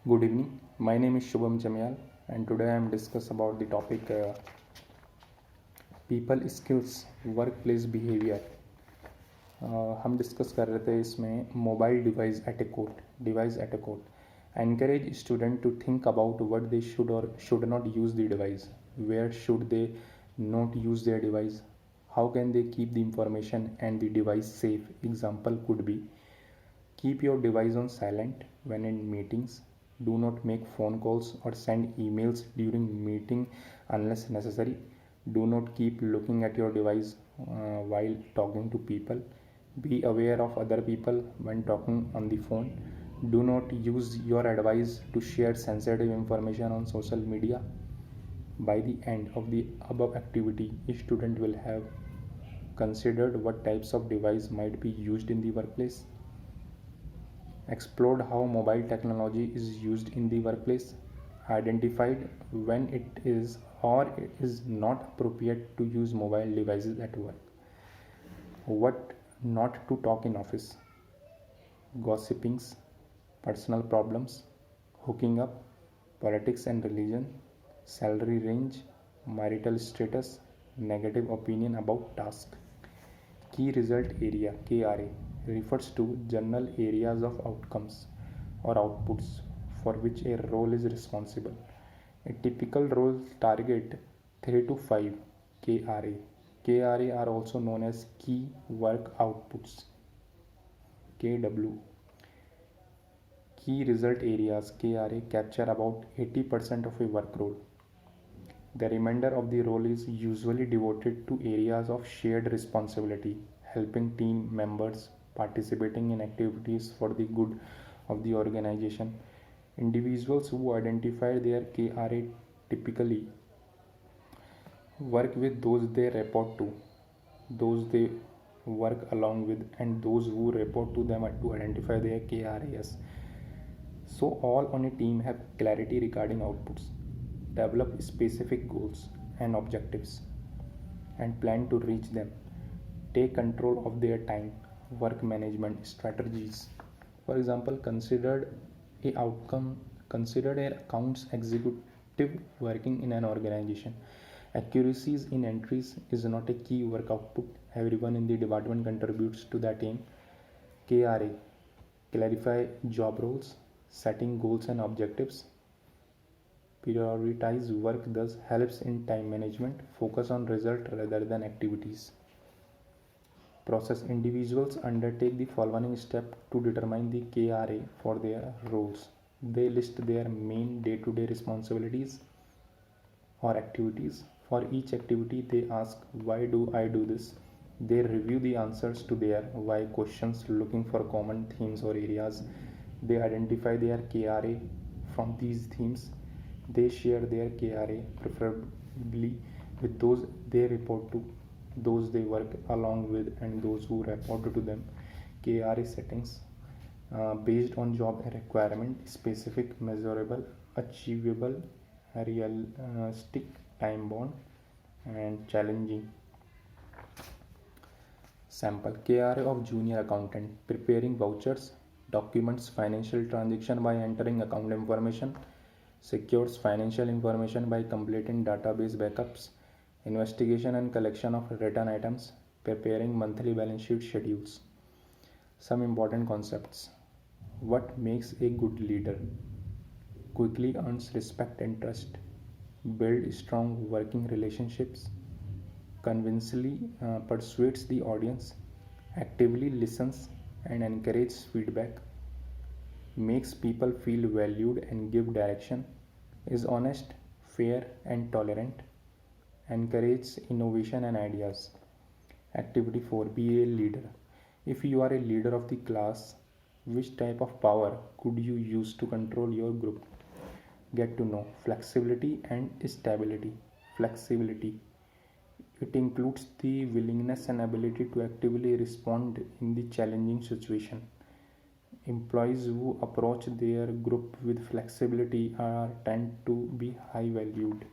Good evening. My name is Shubham Jamial, and today I am discuss about the topic people skills workplace behavior. हम discuss कर रहे थे इसमें mobile device at a court encourage student to think about what they should or should not use the device, where should they not use their device, how can they keep the information and the device safe. Example could be: keep your device on silent when in meetings. Do not make phone calls or send emails during meeting unless necessary. Do not keep looking at your device while talking to people. Be aware of other people when talking on the phone. Do not use your device to share sensitive information on social media. By the end of the above activity, a student will have considered what types of device might be used in the workplace, explored how mobile technology is used in the workplace, identified when it is or it is not appropriate to use mobile devices at work, what not to talk in office, gossipings, personal problems, hooking up, politics and religion, salary range, marital status, negative opinion about task. Key result area (KRA) refers to general areas of outcomes or outputs for which a role is responsible. A typical role target 3 to 5 KRA. KRA are also known as key work outputs (KW). Key result areas (KRA) capture about 80% of a work role. The remainder of the role is usually devoted to areas of shared responsibility, helping team members, participating in activities for the good of the organization. Individuals who identify their KRA typically work with those they report to, those they work along with, and those who report to them to identify their KRAs. So all on a team have clarity regarding outputs, develop specific goals and objectives, and plan to reach them. Take control of their time, work management strategies. For example, considered an accounts executive working in an organization. Accuracies in entries is not a key work output. Everyone in the department contributes to that aim. KRA: clarify job roles, setting goals and objectives, prioritize work, thus helps in time management, focus on result rather than activities. Process: individuals undertake the following step to determine the KRA for their roles. They list their main day-to-day responsibilities or activities. For each activity, they ask, "Why do I do this?" They review the answers to their why questions, looking for common themes or areas. They identify their KRA from these themes. They share their KRA, preferably with those they report to, those they work along with, and those who report to them. KRA settings based on job requirement: specific, measurable, achievable, realistic, time bound, and challenging. Sample: KRA of junior accountant: preparing vouchers, documents financial transaction by entering account information, secures financial information by completing database backups, investigation and collection of return items, preparing monthly balance sheet schedules. Some important concepts: what makes a good leader? Quickly earns respect and trust, build strong working relationships, convincingly persuades the audience, actively listens and encourages feedback, makes people feel valued and give direction, is honest, fair and tolerant, encourages innovation and ideas. Activity 4: be a leader. If you are a leader of the class, which type of power could you use to control your group? Get to know flexibility and stability. Flexibility: it includes the willingness and ability to actively respond in the challenging situation. Employees who approach their group with flexibility are tend to be high valued.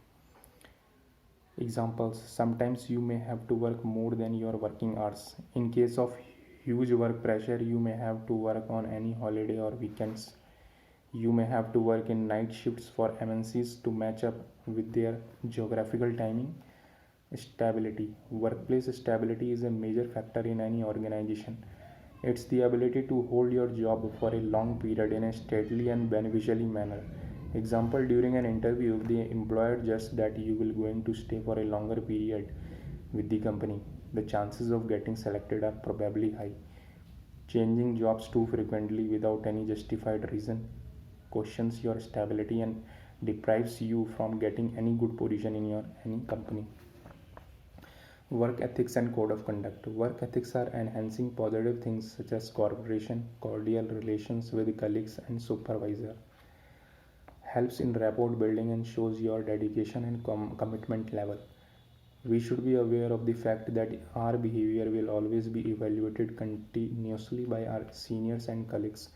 Examples: sometimes you may have to work more than your working hours. In case of huge work pressure, you may have to work on any holiday or weekends. You may have to work in night shifts for MNCs to match up with their geographical timing. Stability. Workplace stability is a major factor in any organization. It's the ability to hold your job for a long period in a steadily and beneficially manner. Example, during an interview, if the employer judges that you will going to stay for a longer period with the company, the chances of getting selected are probably high. Changing jobs too frequently without any justified reason questions your stability and deprives you from getting any good position in your any company. Work ethics and code of conduct. Work ethics are enhancing positive things such as cooperation, cordial relations with colleagues and supervisor. Helps in rapport building and shows your dedication and commitment level. We should be aware of the fact that our behavior will always be evaluated continuously by our seniors and colleagues.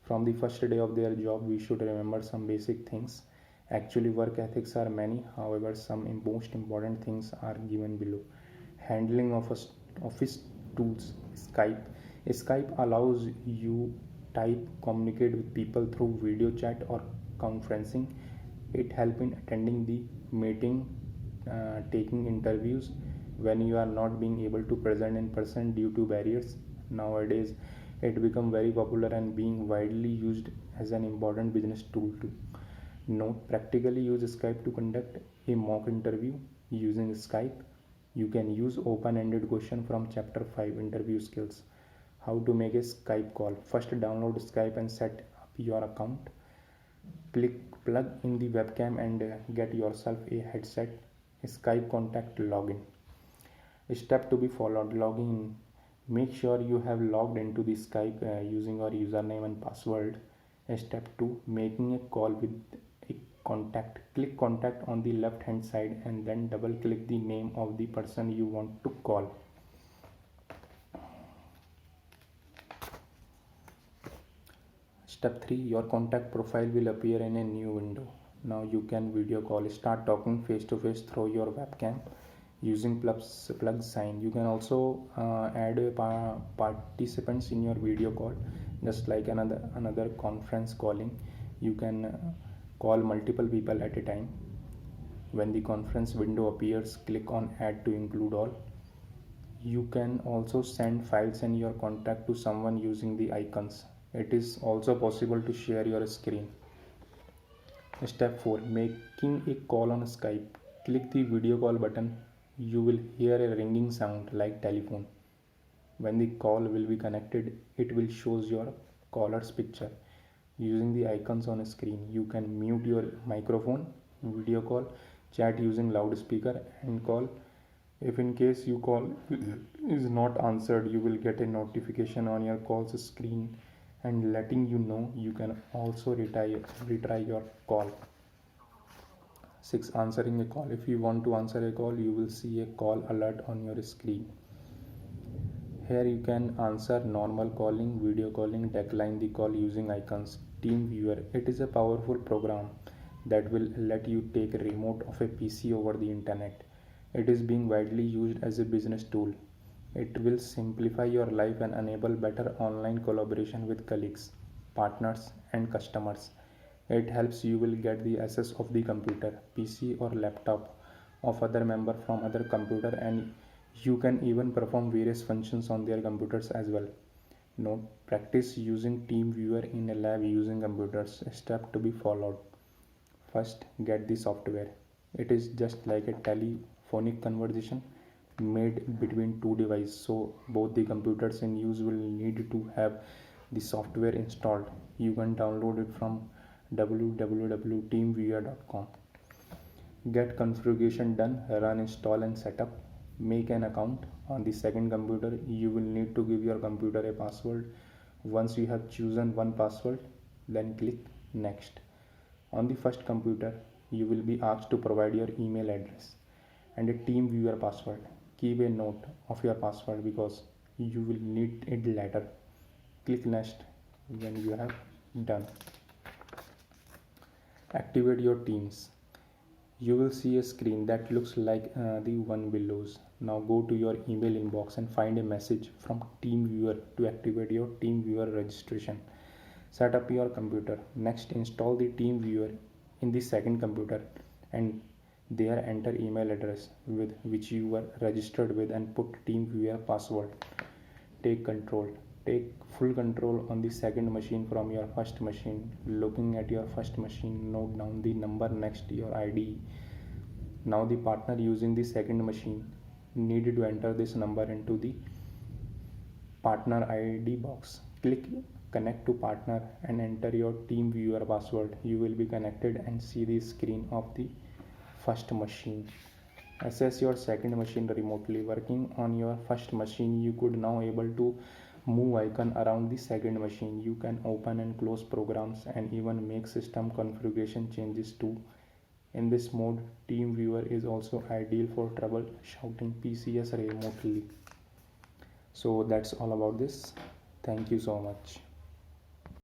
From the first day of their job, we should remember some basic things. Actually, work ethics are many, however, some most important things are given below. Handling of office tools. Skype allows you type communicate with people through video chat or conferencing. It helps in attending the meeting, taking interviews when you are not being able to present in person due to barriers. Nowadays it become very popular and being widely used as an important business tool too. Note, practically use Skype to conduct a mock interview using Skype. You can use open-ended question from chapter 5 interview skills. How to make a Skype call. First download Skype and set up your account. Plug in the webcam and get yourself a headset. Skype contact login. Step to be followed. Logging in. Make sure you have logged into the Skype using your username and password. Step 2. Making a call with a contact. Click contact on the left hand side and then double click the name of the person you want to call. Step 3. Your contact profile will appear in a new window. Now you can video call. Start talking face to face through your webcam using plug sign. You can also add participants in your video call, just like another conference calling. You can call multiple people at a time. When the conference window appears, click on add to include all. You can also send files and your contact to someone using the icons. It is also possible to share your screen. Step 4. Making a call on Skype. Click the video call button. You will hear a ringing sound like telephone. When the call will be connected, it will show your caller's picture. Using the icons on a screen, you can mute your microphone, video call, chat using loudspeaker and call. If in case your call is not answered, you will get a notification on your call's screen and letting you know you can also retry your call. 6. Answering a call. If you want to answer a call, you will see a call alert on your screen. Here you can answer normal calling, video calling, decline the call using icons. Teamviewer. It is a powerful program that will let you take a remote of a PC over the internet. It is being widely used as a business tool. It will simplify your life and enable better online collaboration with colleagues, partners, and customers. It helps you will get the access of the computer, PC or laptop of other member from other computer, and you can even perform various functions on their computers as well. Note, practice using TeamViewer in a lab using computers. Step to be followed. First, get the software. It is just like a telephonic conversation made between two devices, so both the computers in use will need to have the software installed. You can download it from www.teamviewer.com. Get configuration done, run, install and setup. Make an account. On the second computer, you will need to give your computer a password. Once you have chosen one password, then click next. On the first computer, you will be asked to provide your email address and a TeamViewer password. Keep a note of your password because you will need it later. Click next when you have done. Activate your teams. You will see a screen that looks like the one below. Now go to your email inbox and find a message from TeamViewer to activate your TeamViewer registration. Set up your computer. Next, install the TeamViewer in the second computer and there enter email address with which you were registered with and put TeamViewer password. Take control. Take full control on the second machine from your first machine. Looking at your first machine, note down the number next to your ID. Now the partner using the second machine needed to enter this number into the partner ID box. Click connect to partner and enter your TeamViewer password. You will be connected and see the screen of the first machine. Access your second machine remotely. Working on your first machine, you could now able to move icon around the second machine. You can open and close programs and even make system configuration changes too. In this mode, TeamViewer is also ideal for troubleshooting PCs remotely. So that's all about this. Thank you so much.